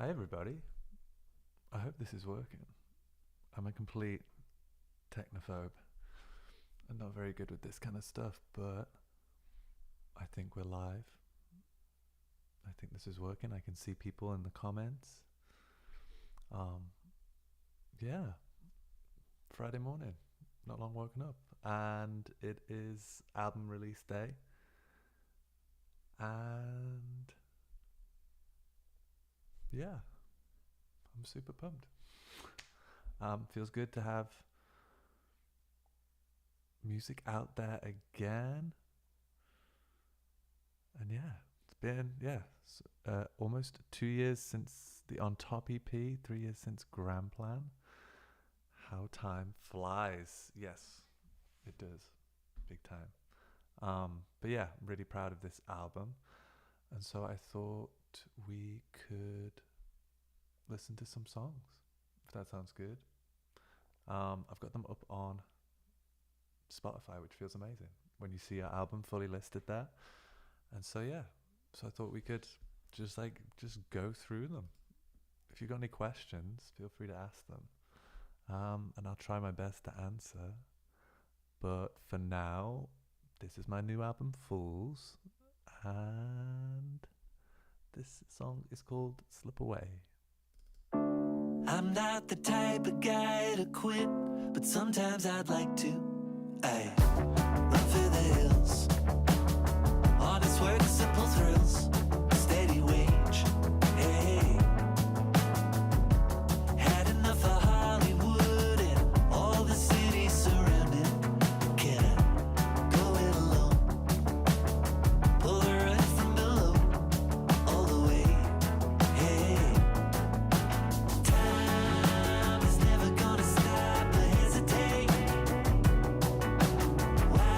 Hi everybody. I hope this is working. I'm a complete technophobe and not very good with this kind of stuff, but I think we're live. I think this is working. I can see people in the comments. Um, yeah, Friday morning, not long woken up, and it is album release day, and yeah, I'm super pumped. Feels good to have music out there again. And yeah, it's been almost 2 years since the On Top EP, 3 years since Grand Plan. How time flies. Yes, it does, big time. But yeah, I'm really proud of this album, and so I thought we could listen to some songs, if that sounds good. I've got them up on Spotify, which feels amazing when you see your album fully listed there. And so yeah, so I thought we could just go through them. If you've got any questions, feel free to ask them, and I'll try my best to answer. But for now, this is my new album, Fools, and this song is called Slip Away. I'm not the type of guy to quit, but sometimes I'd like to. Ay, run for the hills. Honest work, simple thrills. Steady wage. Hey, had enough of Hollywood and all the cities surrounding. Can I go it alone? Pull the rug from below, all the way. Hey, time is never gonna stop or hesitate. Why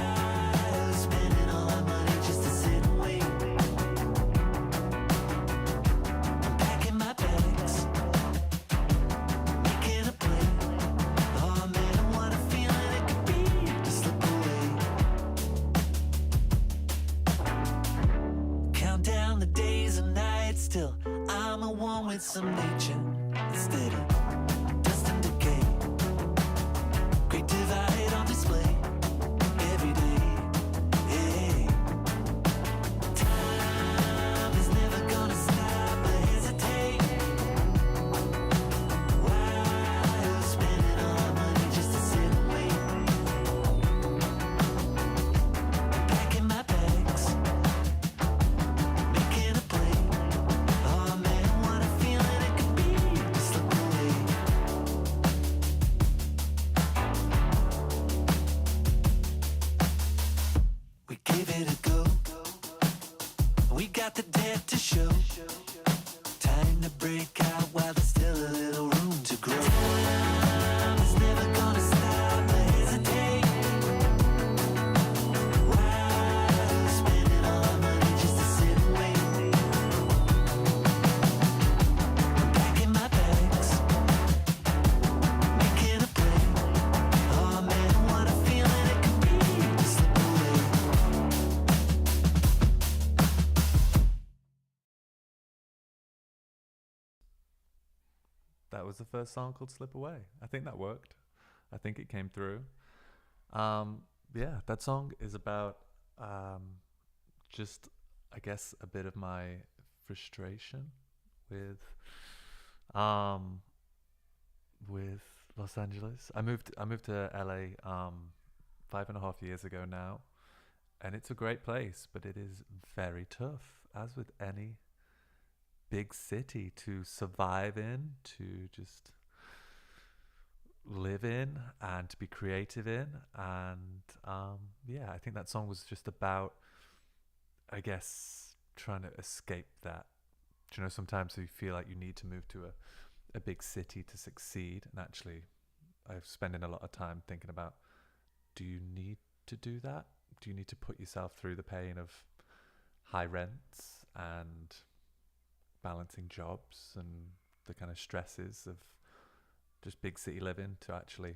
are we spending all our money just to sit and wait? I'm packing my bags, making a play. Oh man, what a feeling it could be to slip away. Count down the days and nights till I'm at one with some nature. Instead of dust and decay, great divide on display every day. Hey, time is never gonna stop or hesitate. Why are we spending all our money just to sit and wait? Packing my bags, making a play. Oh man, what a feeling it could be to slip away. We gave it a go. We got the debt to show. Time to break out while there's still a little room to grow. Time is never gonna stop or hesitate. Why are we spending all our money just to sit and wait? Packing my bags, making a play. Oh man, what a feeling it could be to slip away. That was the first song called Slip Away. I think that worked. I think it came through. Um, yeah, that song is about just, I guess, a bit of my frustration with um, with Los Angeles. I moved to LA 5.5 years ago now, and it's a great place, but it is very tough, as with any big city, to survive in, to just live in, and to be creative in. And yeah, I think that song was just about, I guess, trying to escape that. Do you know, sometimes you feel like you need to move to a big city to succeed. And actually, I'm spending a lot of time thinking about, do you need to do that? Do you need to put yourself through the pain of high rents and balancing jobs and the kind of stresses of just big city living to actually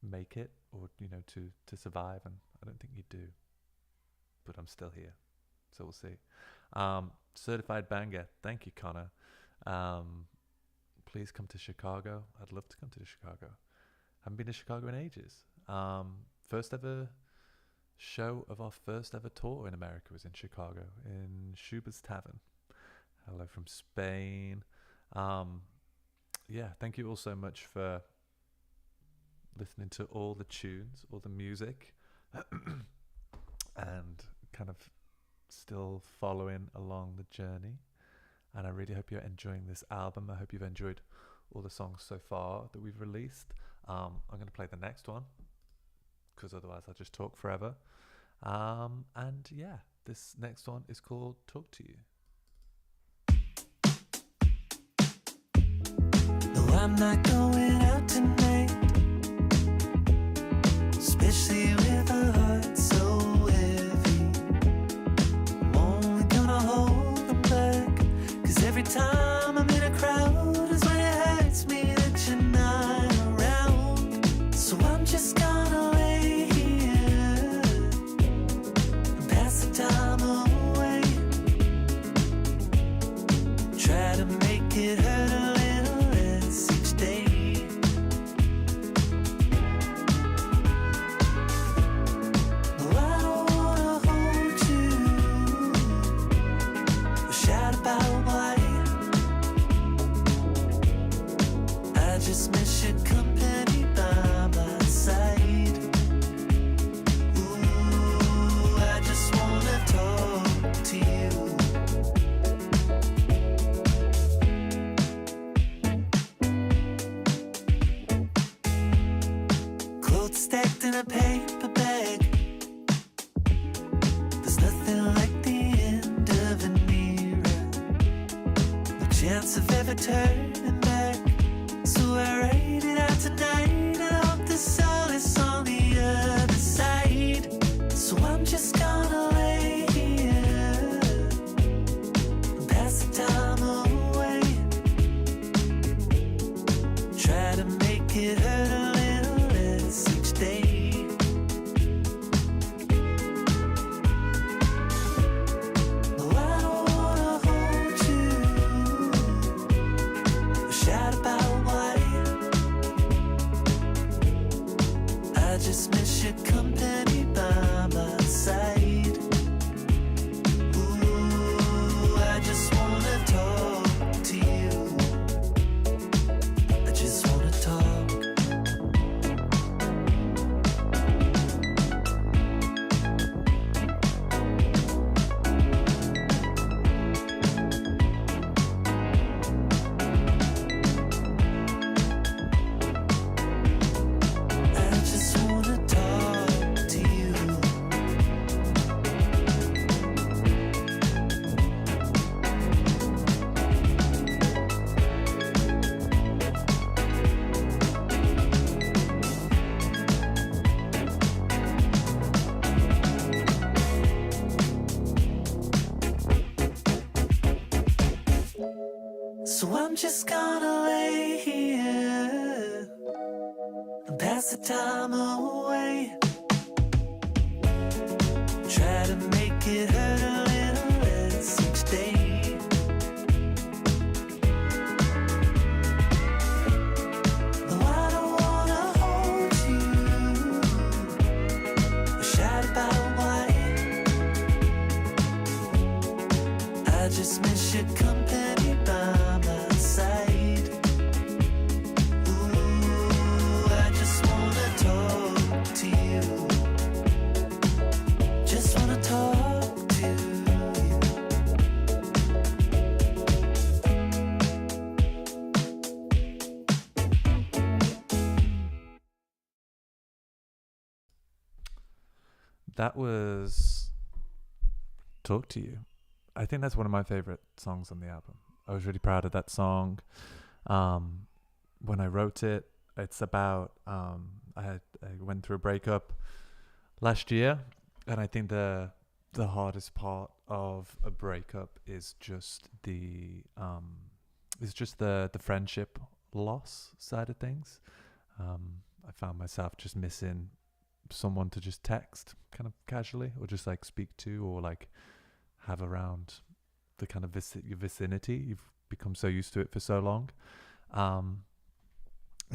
make it, or to survive? And I don't think you do, but I'm still here, so we'll see. Certified banger, thank you, Connor. Um, please come to Chicago. I'd love to come to Chicago. Haven't been to Chicago in ages. First ever show of our first ever tour in America was in Chicago in Schubert's Tavern. Hello from Spain. Um, yeah, thank you all so much for listening to all the tunes, all the music, and kind of still following along the journey. And I really hope you're enjoying this album. I hope you've enjoyed all the songs so far that we've released. I'm going to play the next one because otherwise I'll just talk forever. And yeah, this next one is called Talk to You. No, I'm not going out tonight, especially with a heart so heavy. I'm only gonna hold them back, 'cause every time I'm in a crowd is when it hurts me that you're not around. So I'm just gonna lay here and pass the time away. Try to make it hurt a little less each day. No, I don't wanna hold you or shout about why. I just miss your company by my side. Ooh, I just wanna talk to you. Clothes stacked in a paper bag. There's nothing like the end of an era. No chance of ever turning back. So I write it out tonight, and I hope this all is on the other side. So I'm just gonna lay here and pass the time away. Try to make it hurt a little less each day. No, I don't wanna hold you or shout about why. I just miss your company by my side. Ooh, I just wanna talk to you. I just wanna talk. I just wanna talk to you. So I'm just gonna lay here and pass the time away. Try to make it hurt a little less each day. No, I don't wanna hold you or shout about why. I just miss your company by my side. Ooh, I just wanna talk to you. Just wanna talk to you. That was Talk to You. I think that's one of my favorite songs on the album. I was really proud of that song. When I wrote it, it's about I went through a breakup last year, and I think the hardest part of a breakup is just the friendship loss side of things. I found myself just missing someone to just text kind of casually, or just like speak to, or like have around the kind of your vicinity. You've become so used to it for so long. And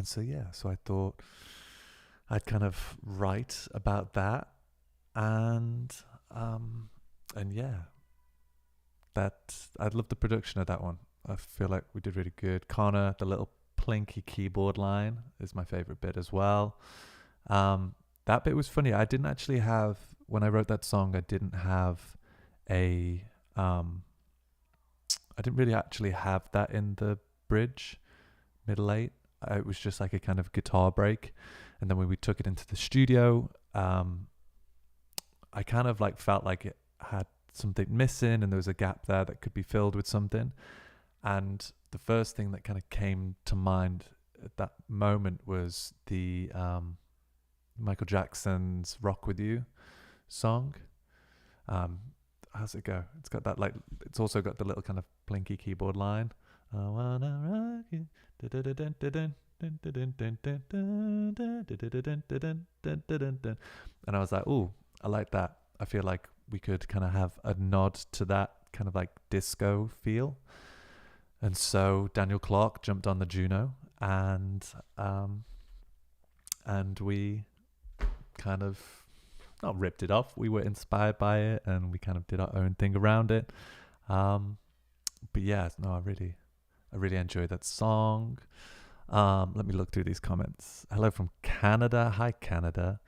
so yeah, so I thought I'd kind of write about that, and yeah, that I love the production of that one. I feel like we did really good. Connor, the little plinky keyboard line is my favorite bit as well. That bit was funny. I didn't actually have, when I wrote that song, I didn't have I didn't really actually have that in the bridge, middle eight. It was just like a kind of guitar break. And then when we took it into the studio, I kind of like felt like it had something missing and there was a gap there that could be filled with something. And the first thing that kind of came to mind at that moment was the Michael Jackson's Rock With You song. How's it go? It's got that, like, it's also got the little kind of plinky keyboard line. I wanna rock you. And I was like, ooh, I like that. I feel like we could kind of have a nod to that kind of like disco feel. And so Daniel Clark jumped on the Juno, and we kind of not ripped it off. We were inspired by it, and we kind of did our own thing around it. But yeah, no, I really enjoyed that song. Let me look through these comments. Hello from Canada. Hi, Canada.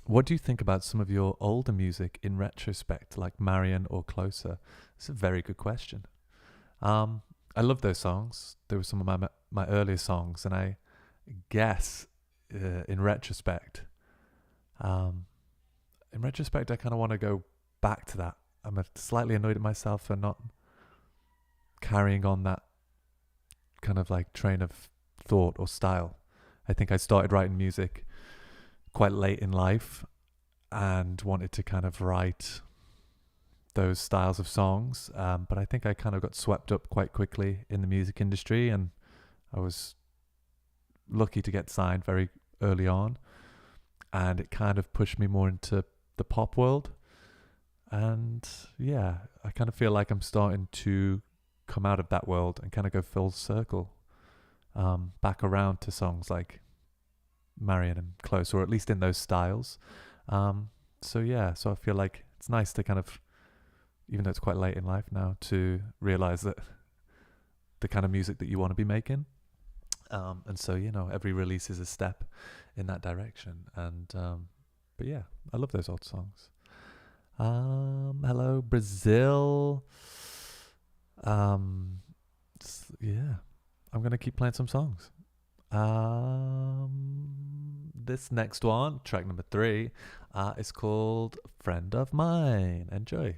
What do you think about some of your older music in retrospect, like Marion or Closer? It's a very good question. I love those songs. They were some of my earlier songs, and I guess in retrospect, I kind of want to go back to that. I'm slightly annoyed at myself for not carrying on that kind of like train of thought or style. I think I started writing music quite late in life and wanted to kind of write those styles of songs, but I think I kind of got swept up quite quickly in the music industry, and I was lucky to get signed very early on, and it kind of pushed me more into the pop world. And yeah, I kind of feel like I'm starting to come out of that world and kind of go full circle back around to songs like Marion and Close, or at least in those styles. So yeah, so I feel like it's nice to kind of, even though it's quite late in life now, to realize that the kind of music that you want to be making. And so, you know, every release is a step in that direction. And but yeah, I love those old songs. Hello, Brazil. Yeah, I'm gonna keep playing some songs. This next one, track number 3, is called Friend of Mine. Enjoy.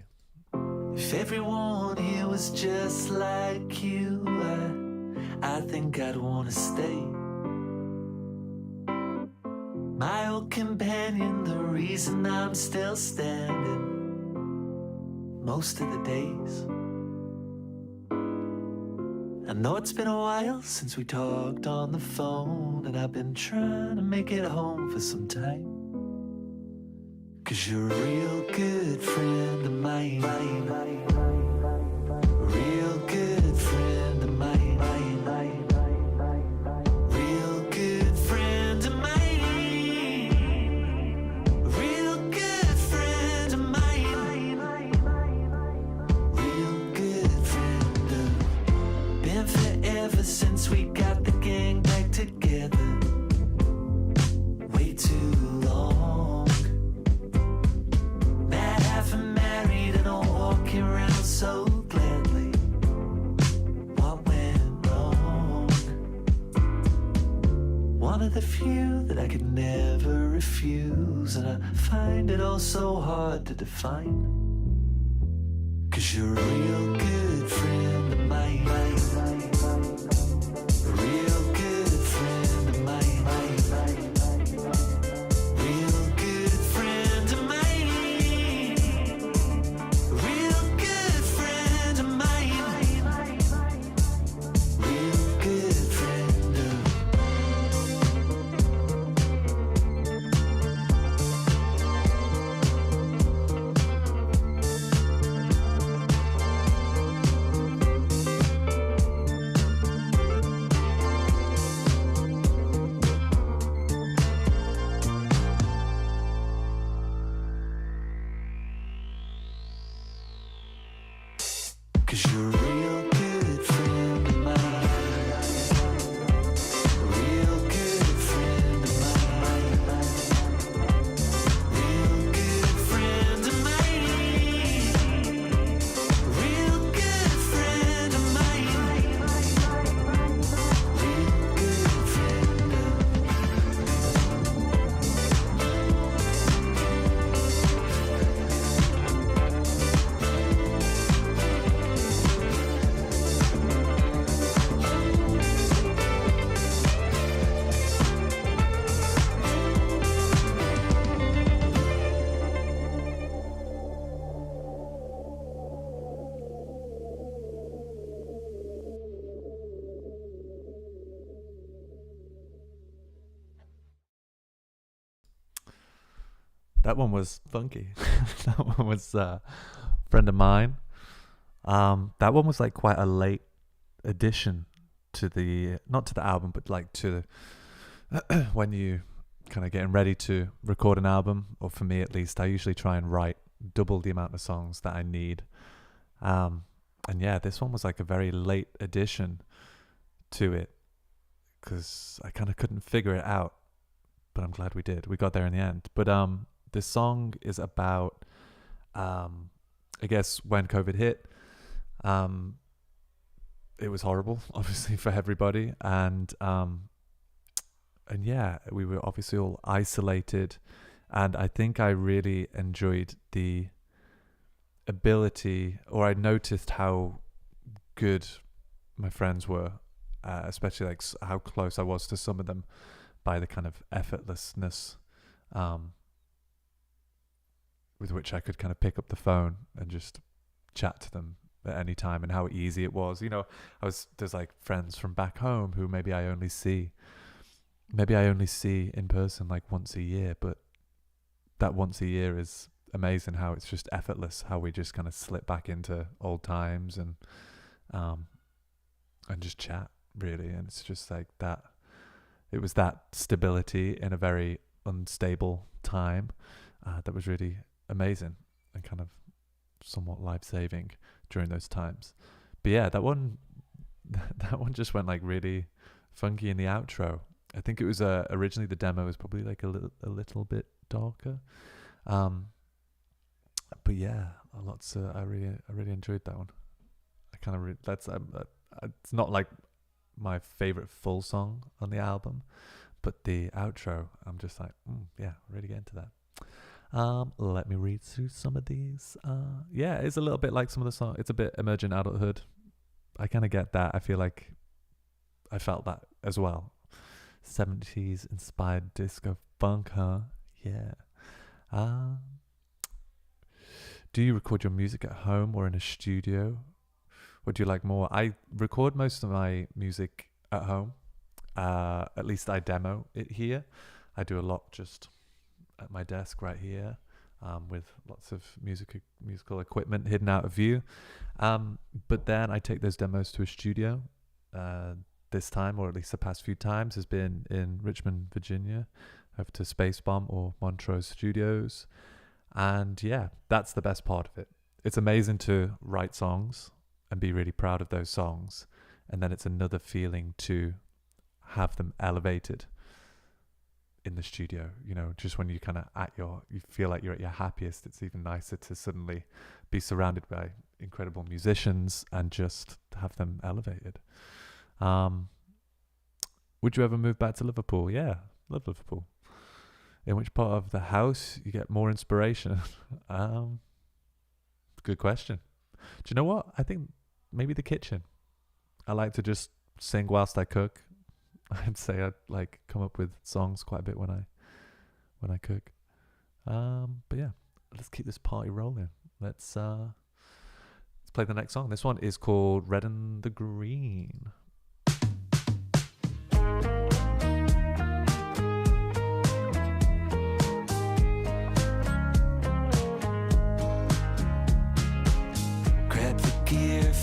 If everyone here was just like you, I think I'd wanna stay. My old companion, the reason I'm still standing most of the days. I know it's been a while since we talked on the phone, and I've been trying to make it home for some time. 'Cause you're a real good friend of mine. Real good friend of mine. Real good friend of mine. Real good friend of mine. Real good friend of. Been forever since we got the gang back together. Way too long. Mad half and married and all walking around so gladly. What went wrong? One of the few that I could never refuse, and I find it all so hard to define. 'Cause you're a real good friend of mine. A real good friend of mine. Real good friend of mine. A real good friend of mine. Real good friend of. 'cause you're a real good friend of mine. Real good friend of mine. Real good friend of mine. Real good friend of mine. Real good friend of That one was funky. That one was a friend of mine. That one was like quite a late addition to the, not to the album, but like to when you kind of getting ready to record an album, or for me at least, I usually try and write double the amount of songs that I need. And yeah, this one was like a very late addition to it because I kind of couldn't figure it out, but I'm glad we did. We got there in the end. But this song is about, I guess, when COVID hit. It was horrible, obviously, for everybody, and yeah, we were obviously all isolated, and I think I really enjoyed the ability, or I noticed how good my friends were, especially like how close I was to some of them by the kind of effortlessness with which I could kind of pick up the phone and just chat to them at any time, and how easy it was. You know, there's like friends from back home who maybe I only see in person like once a year, but that once a year is amazing how it's just effortless, how we just kind of slip back into old times and just chat, really. And it's just like that, it was that stability in a very unstable time that was really amazing and kind of somewhat life-saving during those times. But yeah, that one just went like really funky in the outro. I think it was originally the demo was probably like a little bit darker, but yeah, I really enjoyed that one. I kind of it's not like my favorite full song on the album, but the outro, I'm just like, yeah, really get into that. Let me read through some of these. Yeah, it's a little bit like some of the songs. It's a bit emergent adulthood. I kind of get that. I feel like I felt that as well. 70s inspired disco funk, huh? Yeah. Do you record your music at home or in a studio? What do you like more? I record most of my music at home. At least I demo it here. I do a lot just at my desk right here, with lots of musical equipment hidden out of view. But then I take those demos to a studio. This time, or at least the past few times, has been in Richmond, Virginia, over to Space Bomb or Montrose Studios. And yeah, that's the best part of it. It's amazing to write songs and be really proud of those songs. And then it's another feeling to have them elevated in the studio. You know, just when you kind of you feel like you're at your happiest, it's even nicer to suddenly be surrounded by incredible musicians and just have them elevated. Would you ever move back to Liverpool? Yeah, love Liverpool. In which part of the house you get more inspiration? Good question. Do you know what? I think maybe the kitchen. I like to just sing whilst I cook. I'd say I'd like come up with songs quite a bit when I cook. But yeah, let's keep this party rolling. Let's play the next song. This one is called Red and the Green.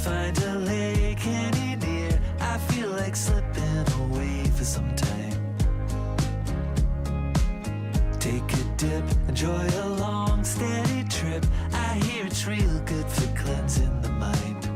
Find a lake any near. I feel like slipping away for some time. Take a dip, enjoy a long steady trip. I hear it's real good for cleansing the mind.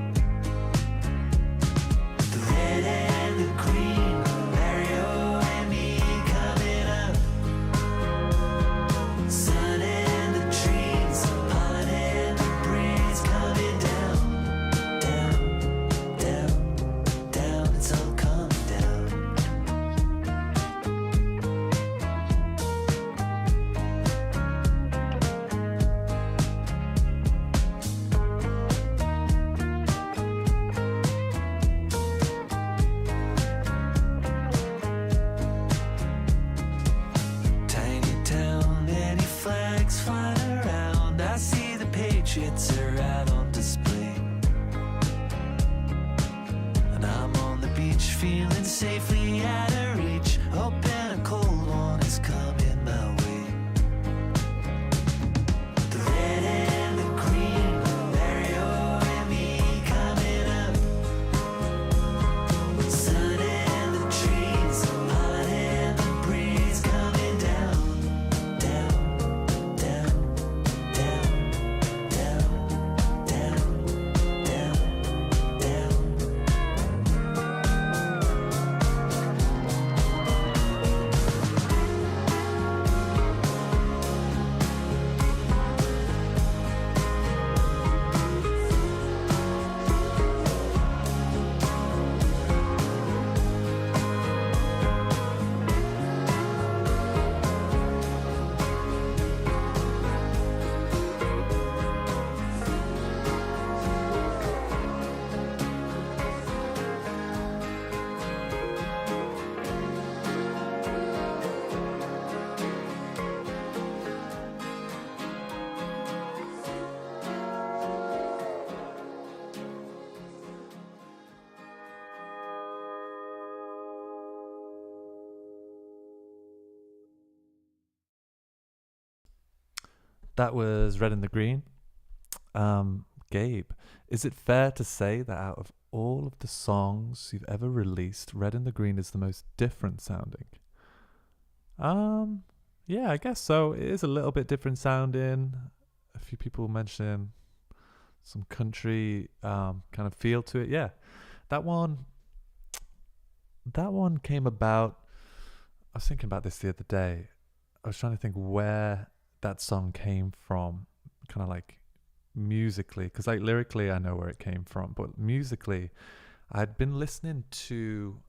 That was Red and the Green. Gabe, is it fair to say that out of all of the songs you've ever released, Red and the Green is the most different sounding? Yeah, I guess so. It is a little bit different sounding. A few people mentioning some country kind of feel to it. Yeah, that one came about. I was thinking about this the other day. I was trying to think where that song came from, kind of like musically, because like lyrically I know where it came from, but musically I'd been listening to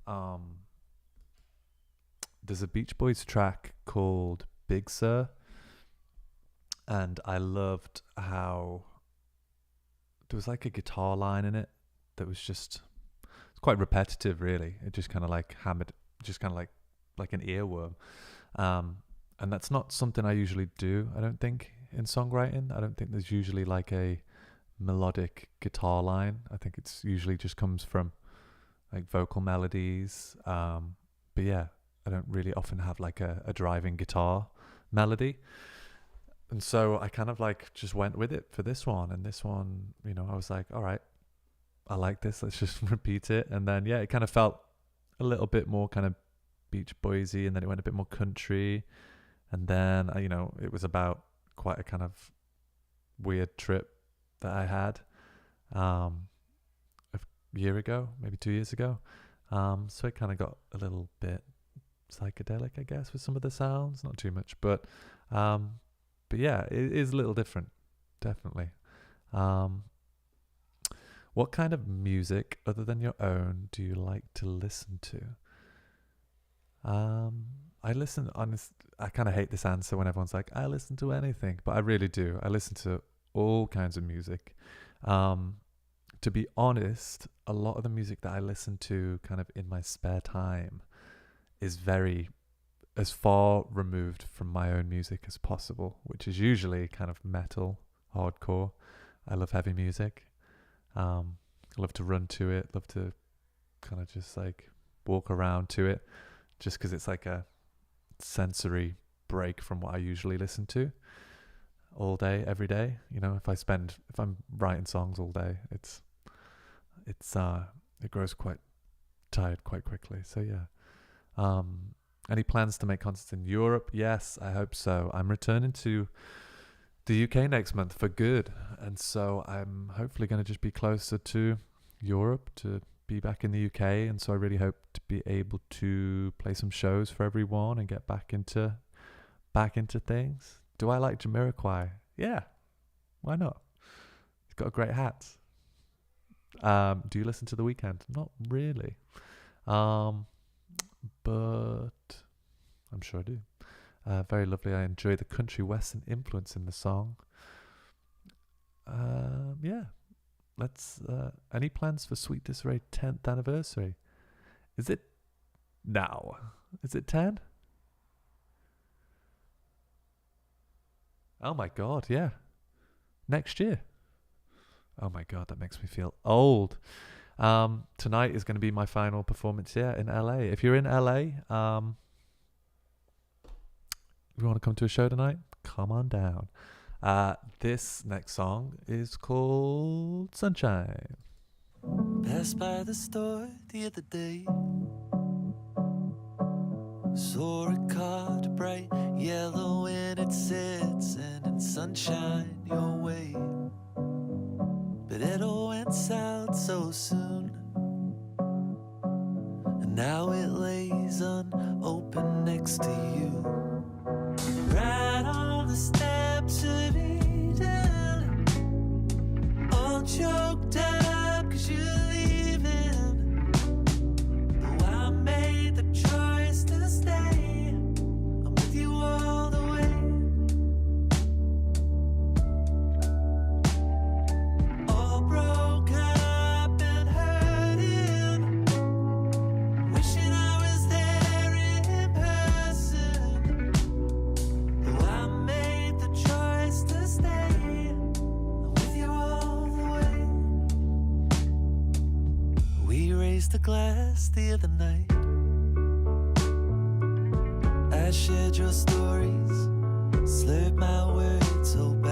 there's a Beach Boys track called Big Sur, and I loved how there was like a guitar line in it that was just, it's quite repetitive really. It just kind of like hammered, just kind of like an earworm, and that's not something I usually do, I don't think, in songwriting. I don't think there's usually like a melodic guitar line. I think it's usually just comes from like vocal melodies. But yeah, I don't really often have like a driving guitar melody. And so I kind of like just went with it for this one. And this one, you know, I was like, all right, I like this. Let's just repeat it. And then, yeah, it kind of felt a little bit more kind of Beach Boysy, and then it went a bit more country. And then, you know, it was about quite a kind of weird trip that I had a year ago, maybe 2 years ago. So it kind of got a little bit psychedelic, I guess, with some of the sounds. Not too much, but yeah, it is a little different, definitely. What kind of music other than your own do you like to listen to? I listen, I kind of hate this answer when everyone's like, I listen to anything, but I really do. I listen to all kinds of music. To be honest, a lot of the music that I listen to kind of in my spare time is very, as far removed from my own music as possible, which is usually kind of metal, hardcore. I love heavy music. I love to run to it, love to kind of just like walk around to it, just because it's like a sensory break from what I usually listen to all day, every day. You know, if I'm writing songs all day, it grows quite tired quite quickly. So yeah. Any plans to make concerts in Europe? Yes, I hope so. I'm returning to the UK next month for good, and so I'm hopefully going to just be closer to Europe, to be back in the UK, and so I really hope to be able to play some shows for everyone and get back into things. Do I like Jamiroquai? Yeah, why not? He's got a great hat. Do you listen to The Weeknd? Not really, but I'm sure I do. Very lovely. I enjoy the country western influence in the song. Yeah. Let's. Any plans for Sweet Disarray 10th anniversary? Is it now? Is it 10? Oh my god, yeah. Next year. Oh my god, that makes me feel old. Tonight is going to be my final performance here in LA. If you're in LA, if you want to come to a show tonight, come on down. This next song is called Sunshine. Passed by the store the other day, saw a card bright yellow and it said sending sunshine your way, but it all went south so soon, and now it lays unopened next to you, right on the steps of Eden, all choked up 'cause you're leaving. Though I made the choice to stay, I'm with you all the way. All broke up and hurting, wishing I was there in person. Though I made the choice to stay, I'm with you all the way. We raised a glass the other night, I shared your stories, slurred my words so bad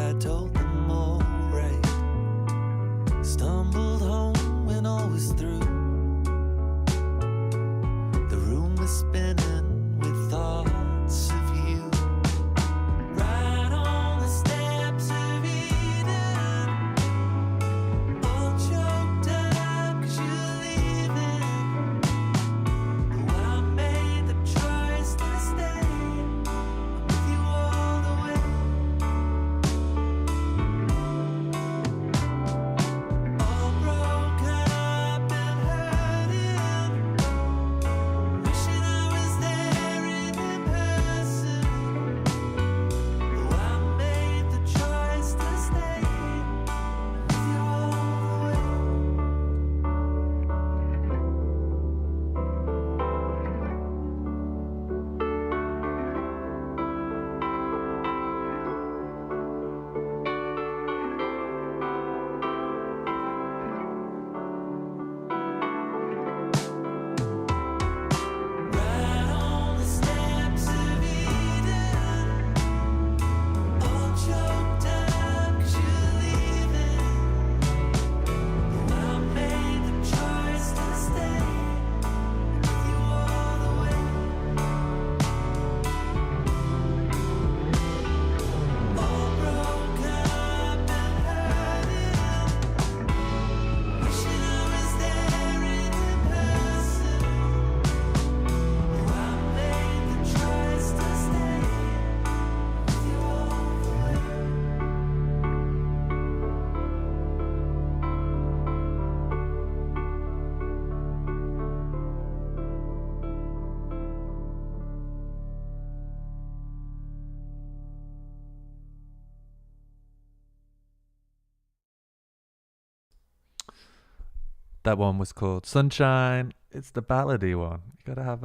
That one was called Sunshine. It's the ballady one. You gotta have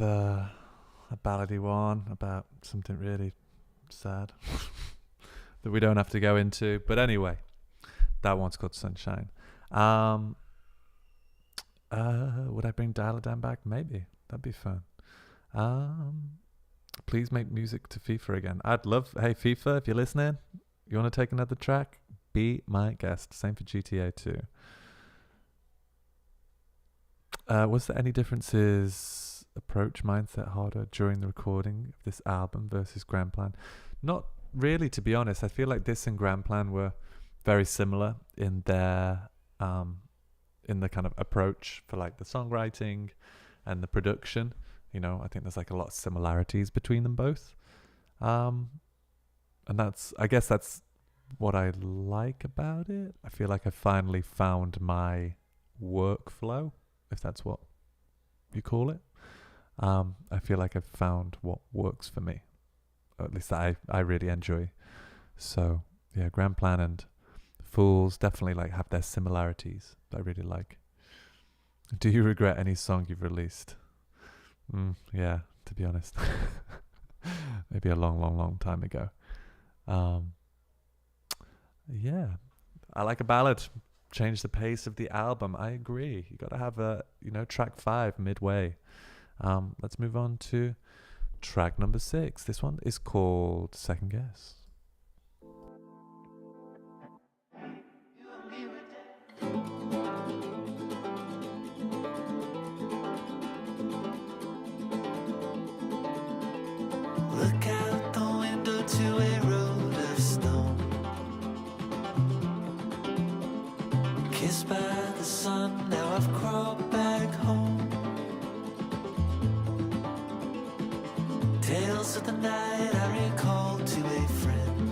a ballady one about something really sad that we don't have to go into. But anyway, that one's called Sunshine. Would I bring Dial It Down back? Maybe. That'd be fun. Please make music to FIFA again. I'd love, hey FIFA, if you're listening, you want to take another track? Be my guest. Same for GTA 2. Was there any differences, approach, mindset, harder during the recording of this album versus Grand Plan? Not really, to be honest. I feel like this and Grand Plan were very similar in their in the kind of approach for like the songwriting and the production. You know, I think there's like a lot of similarities between them both. And I guess that's what I like about it. I feel like I finally found my workflow, if that's what you call it. I feel like I've found what works for me, or at least that I really enjoy. So yeah, Grand Plan and Fools definitely like have their similarities that I really like. Do you regret any song you've released? Yeah, to be honest. Maybe a long time ago. Yeah, I like a ballad. Change the pace of the album. I agree. You got to have a, track 5 midway. Let's move on to track number 6. This one is called Second Guess. Look out the window to a road of stone, kissed by the sun. Now I've crawled back home. Tales of the night I recall to a friend.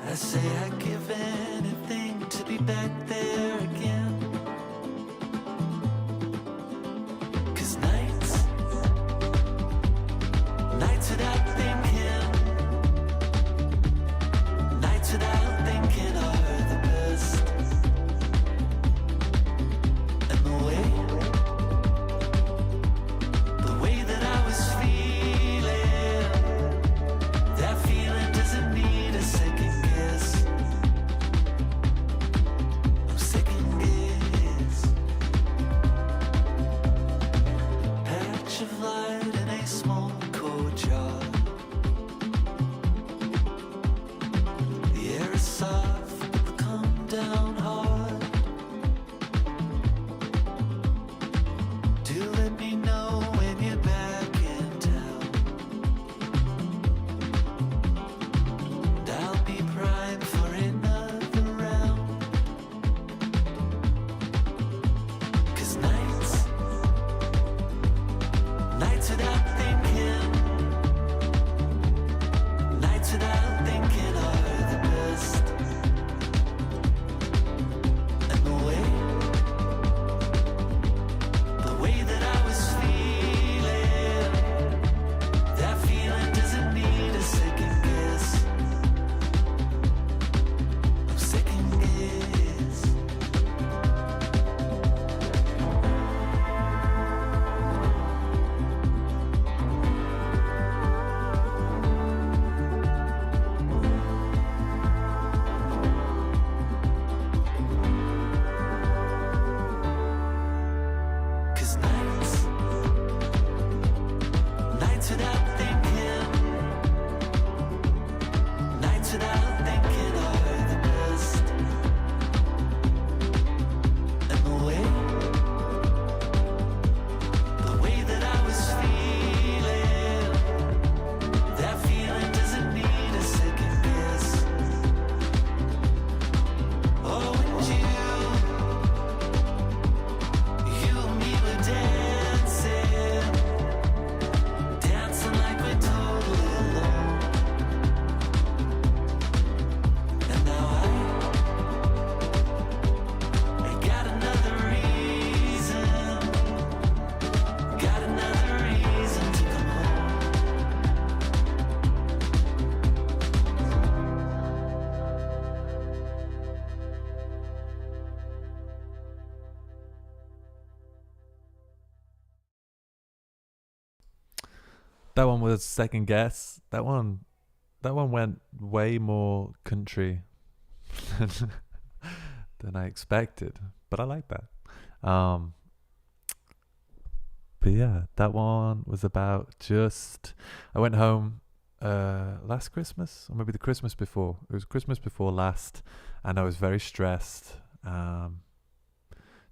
I say I'd give anything to be back there again. 'Cause nights without thinking, nights without thinking are the best. And the way that I was feeling, that feeling doesn't need a second guess. No second guess. Patch of light in a small courtyard. The air is soft, but the come down hard. Do let me know when you're back in town, and I'll be primed for another round. 'Cause nights That one was second guess. That one went way more country than, than I expected. But I like that. But yeah, that one was about just. I went home last Christmas, or maybe the Christmas before. It was Christmas before last, and I was very stressed.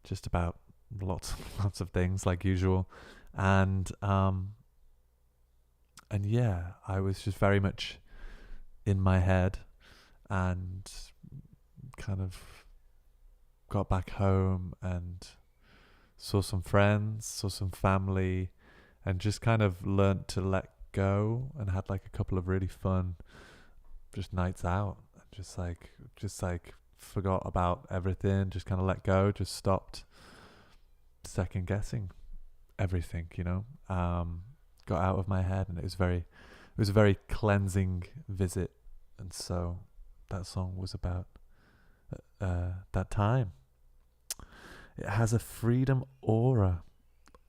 Just about lots of things like usual, and yeah, I was just very much in my head, and kind of got back home and saw some friends, saw some family, and just kind of learnt to let go, and had like a couple of really fun just nights out, and just like forgot about everything, just kind of let go, just stopped second guessing everything, got out of my head, and it was a very cleansing visit. And so that song was about that time. It has a freedom aura.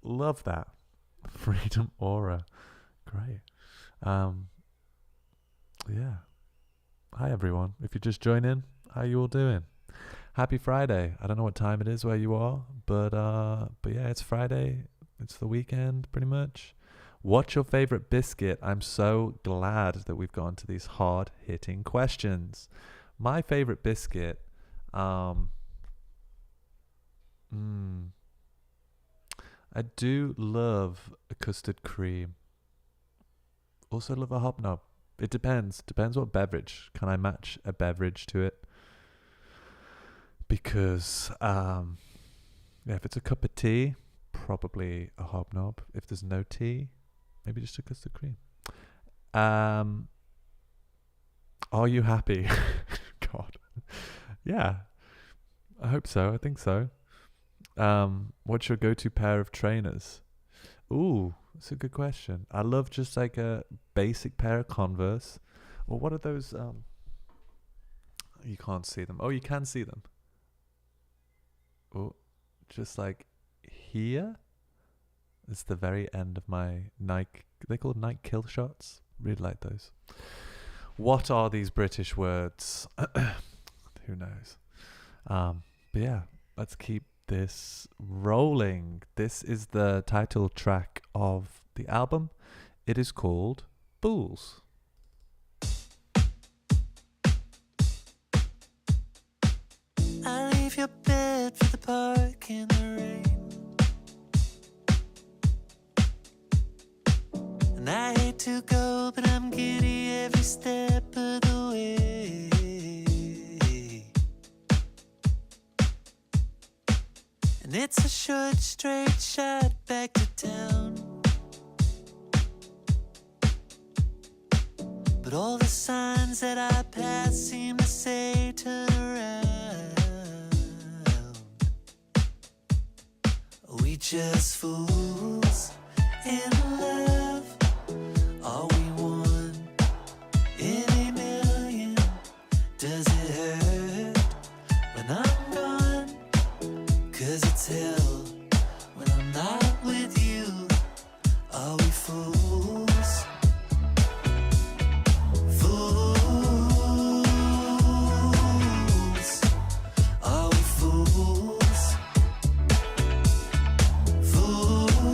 Love that. Freedom aura. Great. Yeah. Hi everyone. If you just join in, how you all doing? Happy Friday. I don't know what time it is where you are, but yeah, it's Friday. It's the weekend pretty much. What's your favorite biscuit? I'm so glad that we've gone to these hard-hitting questions. My favorite biscuit, I do love a custard cream. Also love a hobnob. It depends. Depends what beverage. Can I match a beverage to it? Because, if it's a cup of tea, probably a hobnob. If there's no tea, maybe just a custard cream. Are you happy? God. Yeah. I hope so. I think so. What's your go-to pair of trainers? Ooh, that's a good question. I love just like a basic pair of Converse. Or what are those? You can't see them. Oh, you can see them. Oh, just like here. It's the very end of my Nike. They're called Nike kill shots. Really like those. What are these British words? Who knows? But yeah, let's keep this rolling. This is the title track of the album. It is called Bulls. I leave your bed for the park in the rain, and I hate to go, but I'm giddy every step of the way. And it's a short, straight shot back to town, but all the signs that I pass seem to say turn around. Are we just fools in love? Are we one in a million? Does it hurt when I'm gone? 'Cause it's hell when I'm not with you. Are we fools? Fools. Are we fools? Fools.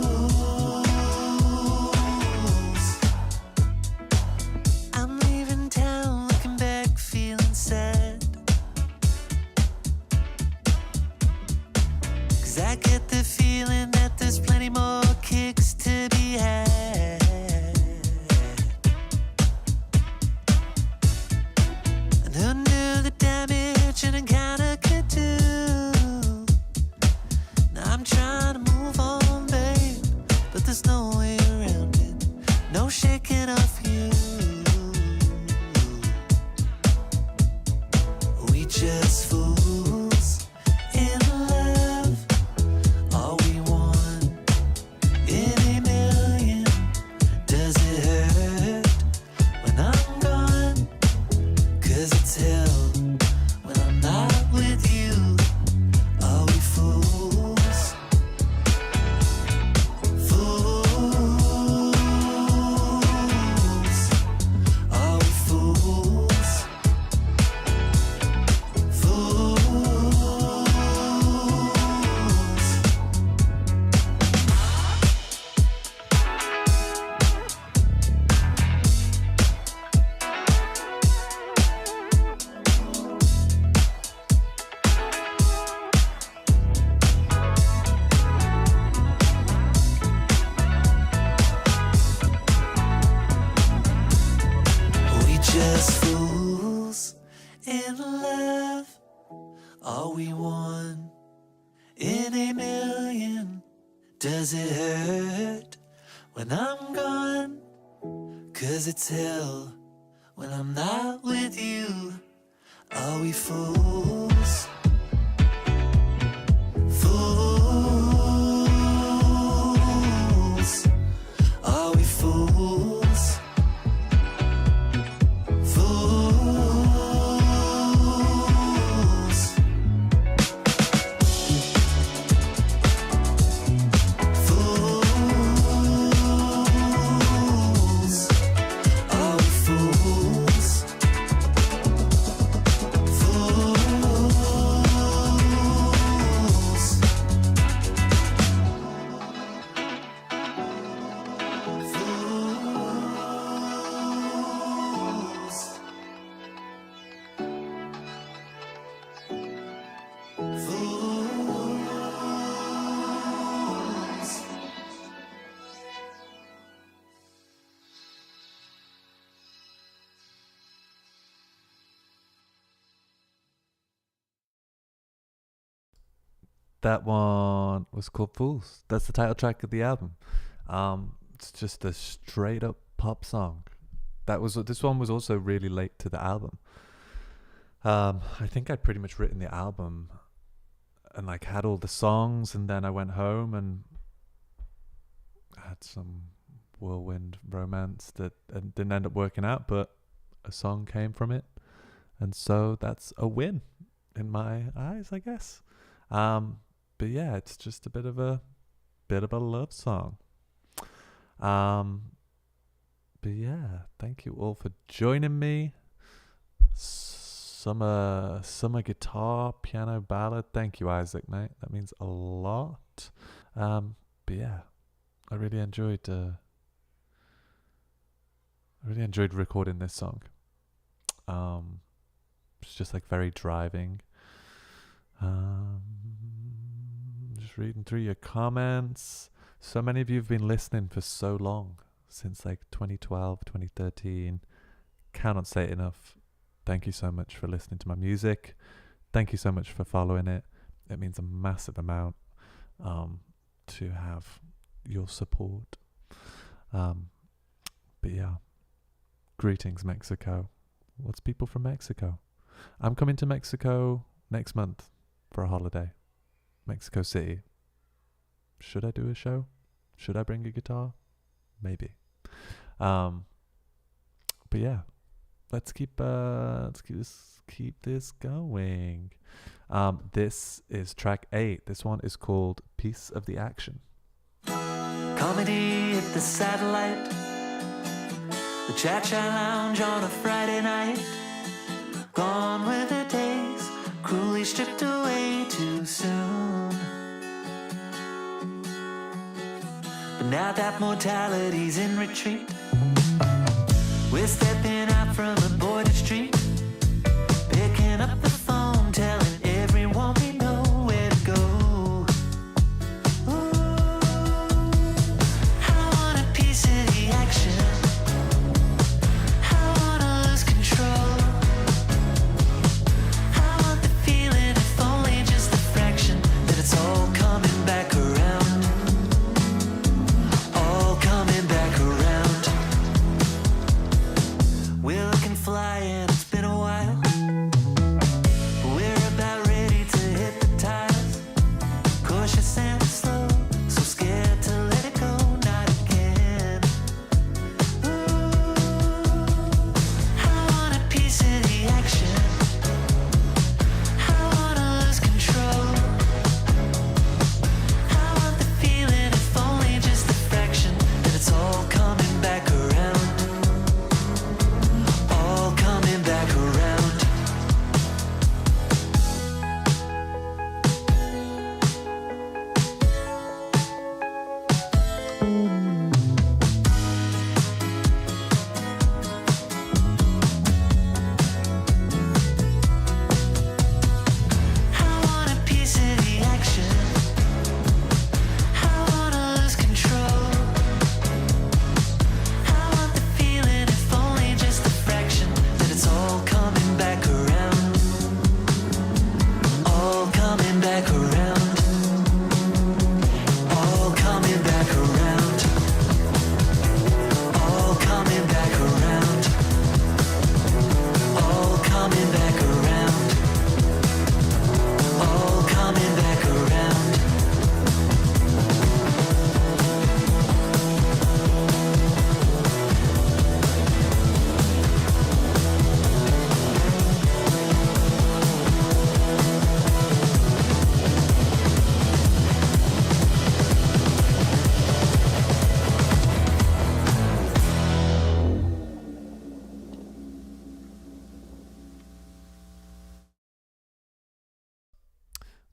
us fools in love. Are we one in a million? Does it hurt when I'm gone? 'Cause it's hell when I'm not with you. Are we fools? Fools. Are we fools? Fools. Fools. Are we fools? Fools. Fools. Fools. That one was called Fools. That's the title track of the album. It's just a straight up pop song. This one was also really late to the album. I think I'd pretty much written the album and like had all the songs, and then I went home and had some whirlwind romance that didn't end up working out, but a song came from it, and so that's a win in my eyes, I guess. But yeah, it's just a bit of a love song. But yeah, thank you all for joining me. Summer guitar, piano ballad. Thank you, Isaac, mate. That means a lot. But yeah, I really enjoyed recording this song. It's just like very driving. Just reading through your comments. So many of you have been listening for so long, since like 2012, 2013. Cannot say it enough. Thank you so much for listening to my music. Thank you so much for following it. It means a massive amount to have your support. But yeah, greetings, Mexico. What's people from Mexico? I'm coming to Mexico next month for a holiday. Mexico City. Should I do a show? Should I bring a guitar? Maybe. But yeah, let's keep this going. This is track 8. This one is called Piece of the Action. Comedy at the Satellite, the Cha-Cha Lounge on a Friday night. Gone with the days, cruelly stripped away too soon. But now that mortality's in retreat, we're stepping out from a boarded street, picking up the phone, telling everyone we know where to go. Ooh, I want a piece of the action. I wanna lose control. I want the feeling, if only just a fraction, that it's all coming back around. All coming back around. We're looking fly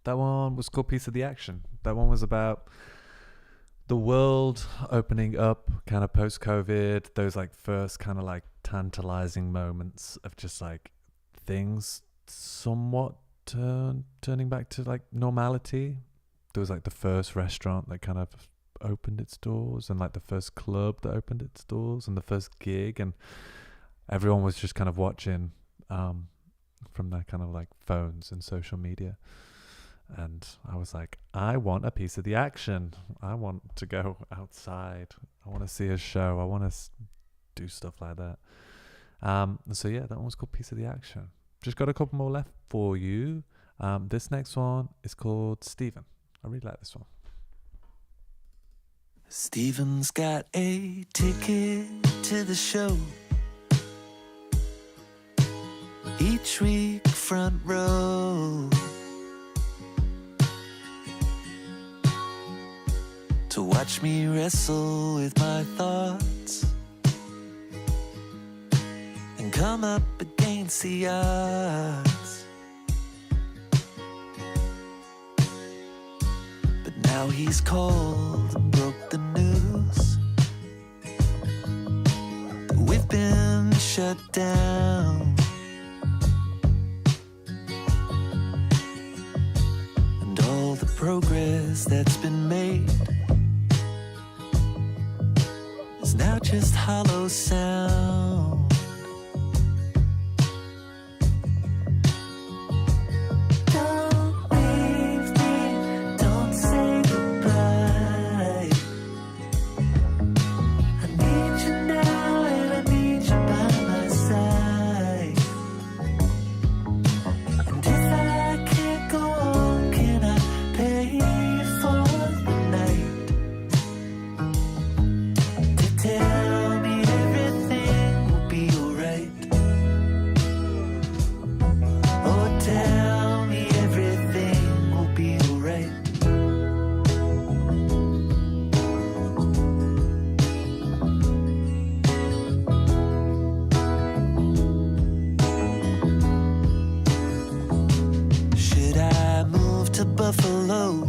That one was called Piece of the Action. That one was about the world opening up kind of post-COVID, those like first kind of like tantalizing moments of just like things somewhat turning back to like normality. There was like the first restaurant that kind of opened its doors, and like the first club that opened its doors, and the first gig, and everyone was just kind of watching from their kind of like phones and social media. And I was like, I want a piece of the action. I want to go outside. I want to see a show. I want to do stuff like that. So yeah, that one was called Piece of the Action. Just got a couple more left for you. This next one is called Stephen. I really like this one. Stephen's got a ticket to the show. Each week front row. To watch me wrestle with my thoughts and come up against the odds. But now he's called and broke the news that we've been shut down. And all the progress that's been made is now just hollow sound. Don't leave me, don't say goodbye. I need you now and I need you by my side. And if I can't go on, can I pay for the night? Tell me everything will be alright. Oh, tell me everything will be alright. Should I move to Buffalo?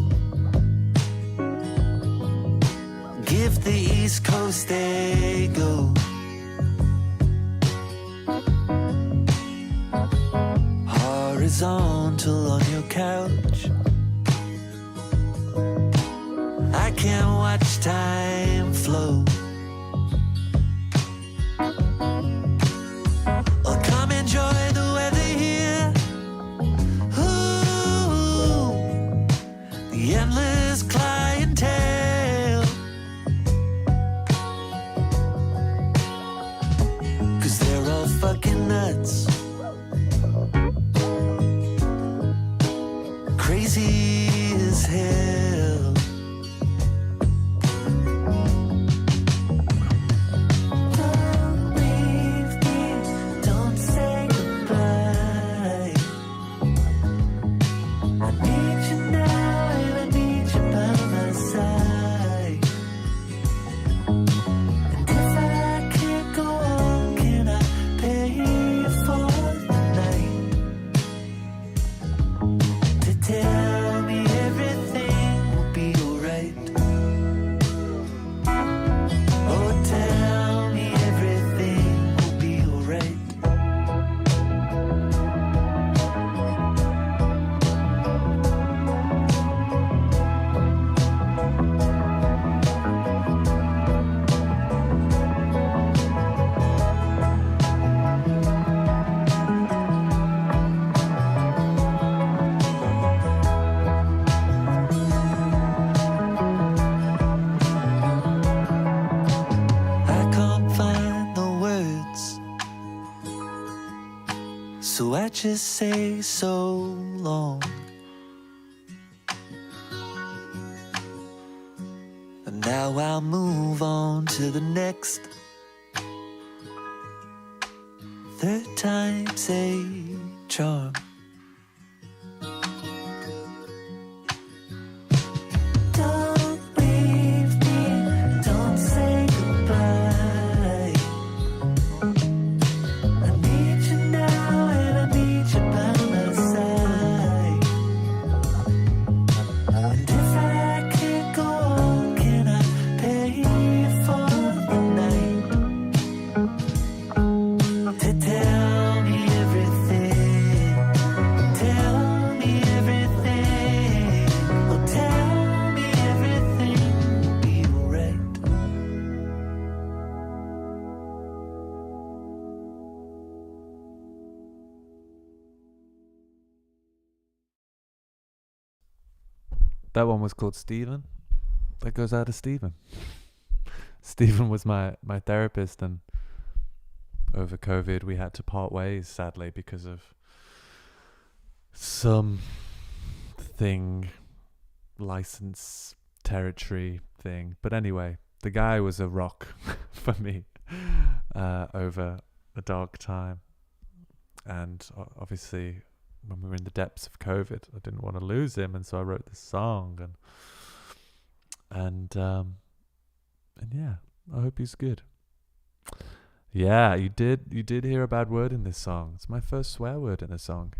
Give the East Coast a go. Horizontal on your couch. I can't watch time flow. I'll come enjoy the weather here. Ooh, the endless clientele. They're all fucking nuts. Crazy as hell. Don't leave me, don't say goodbye. I need you now and I need you by my side. And if I can't go on, can I pay for the night? To tell me everything will be alright. Oh, tell me everything will be alright. I can't find the words, so I just say so long. And now I'll move on to the next. Third time's a charm. Don't leave me, don't say goodbye. I need you now and I need you by my side. That one was called Stephen. That goes out to Stephen. Stephen was my therapist, and over COVID we had to part ways, sadly, because of some license territory thing. But anyway, the guy was a rock for me over a dark time. And obviously, when we were in the depths of COVID, I didn't want to lose him, and so I wrote this song. And yeah, I hope he's good. Yeah, you did hear a bad word in this song. It's my first swear word in a song.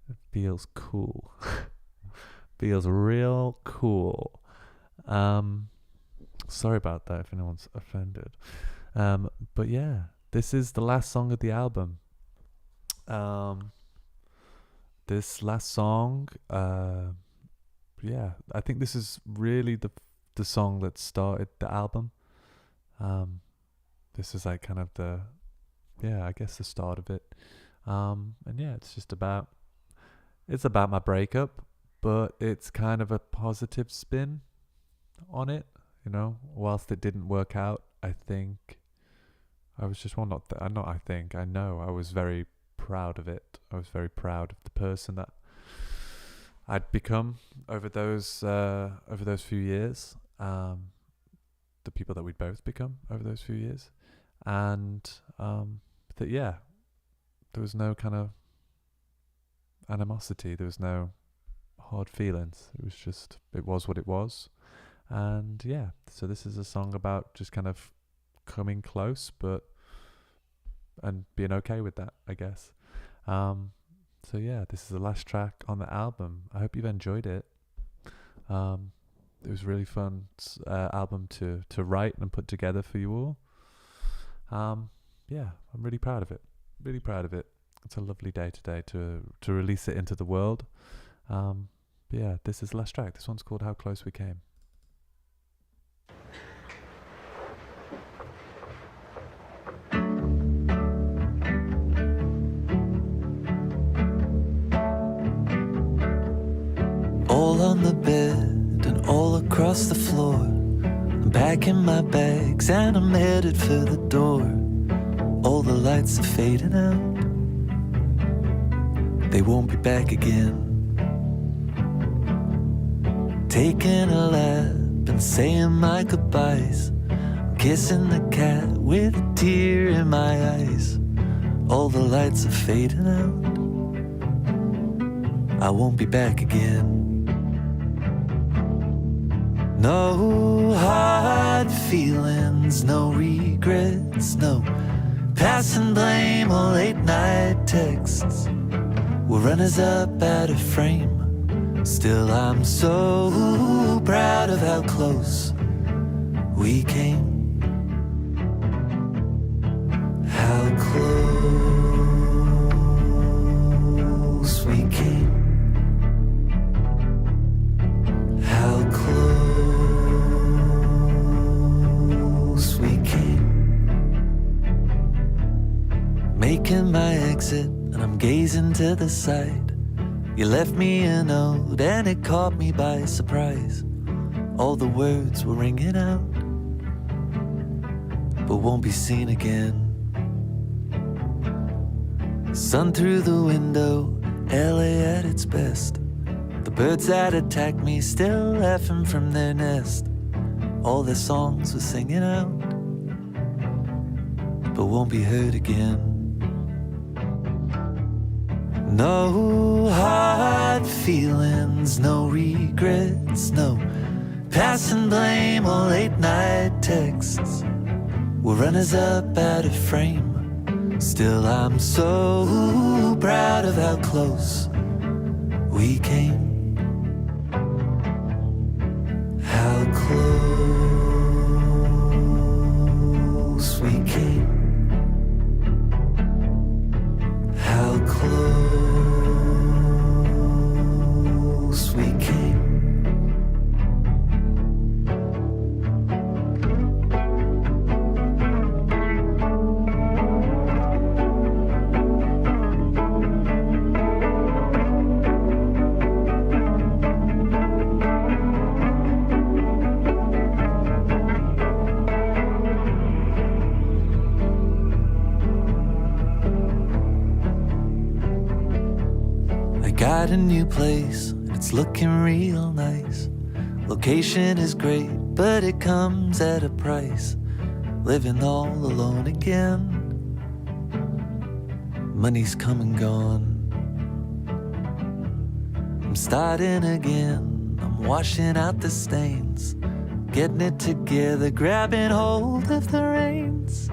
It feels cool. Feels real cool. Sorry about that if anyone's offended. But yeah, this is the last song of the album. This last song, yeah, I think this is really the song that started the album. This is like kind of the start of it. And yeah, it's about my breakup, but it's kind of a positive spin on it, you know. Whilst it didn't work out, I think I was just I know I was very proud of it. I was very proud of the person that I'd become over those few years. The people that we'd both become over those few years, and that there was no kind of animosity. There was no hard feelings. It was what it was, and yeah. So this is a song about just kind of coming close, and being okay with that, I guess. So yeah, this is the last track on the album. I hope you've enjoyed it. It was a really fun album to write and put together for you all. Yeah, I'm really proud of it. Really proud of it. It's a lovely day today to release it into the world. But yeah, this is the last track. This one's called How Close We Came. All on the bed and all across the floor. I'm packing my bags and I'm headed for the door. All the lights are fading out. They won't be back again. Taking a lap and saying my goodbyes. Kissing the cat with a tear in my eyes. All the lights are fading out. I won't be back again. No hard feelings, no regrets, no passing blame or late night texts. Will run us up out of frame. Still I'm so proud of how close we came. How close we came. How close we came. Making my exit and I'm gazing to the side. You left me a note and it caught me by surprise. All the words were ringing out, but won't be seen again. Sun through the window, LA at its best. The birds that attack me still laughing from their nest. All their songs were singing out, but won't be heard again. No hard feelings, no regrets, no passing blame or late night texts. Will run us up out of frame. Still I'm so proud of how close we came. How close we came. How close we came. Got a new place, it's looking real nice. Location is great, but it comes at a price. Living all alone again. Money's come and gone. I'm starting again. I'm washing out the stains, getting it together, grabbing hold of the reins.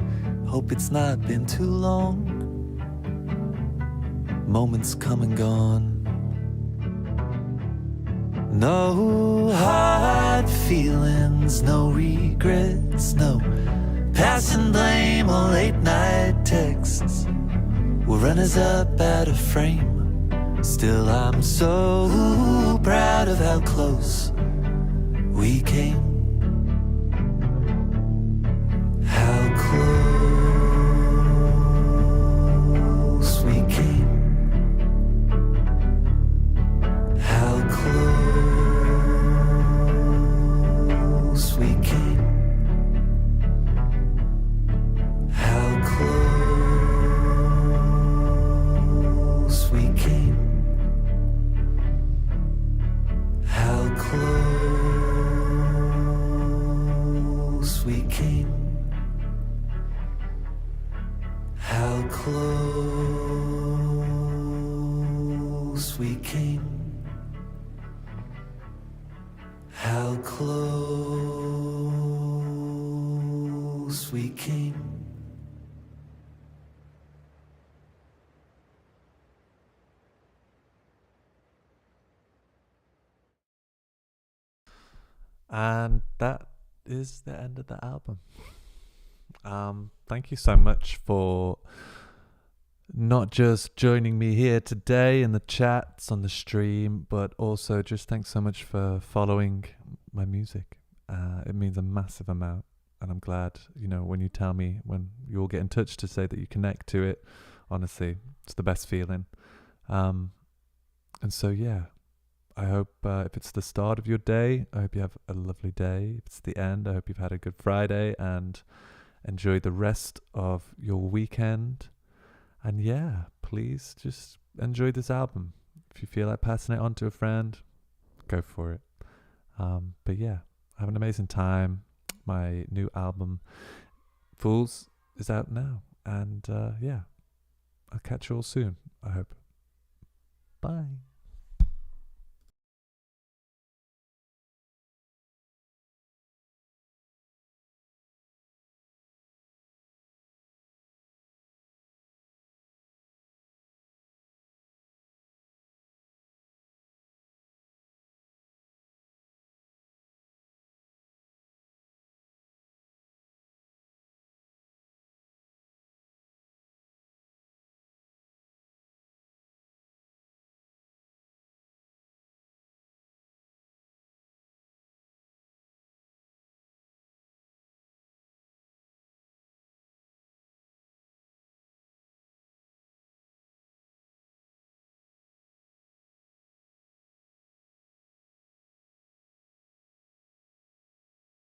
Hope it's not been too long. Moments come and gone. No hard feelings, no regrets, no passing blame or late night texts. We're runners up out of frame. Still I'm so proud of how close we came. How close we came. How close we came. How close we came. How close we came. How close we came. How close we came. And that is the end of the album. Thank you so much for not just joining me here today in the chats on the stream, but also just thanks so much for following my music. It means a massive amount, and I'm glad, when you tell me, when you all get in touch to say that you connect to it, honestly, it's the best feeling. And so, yeah, I hope if it's the start of your day, I hope you have a lovely day. If it's the end, I hope you've had a good Friday and enjoy the rest of your weekend. And yeah, please just enjoy this album. If you feel like passing it on to a friend, go for it. But yeah, have an amazing time. My new album, Fools, is out now. And yeah, I'll catch you all soon, I hope. Bye.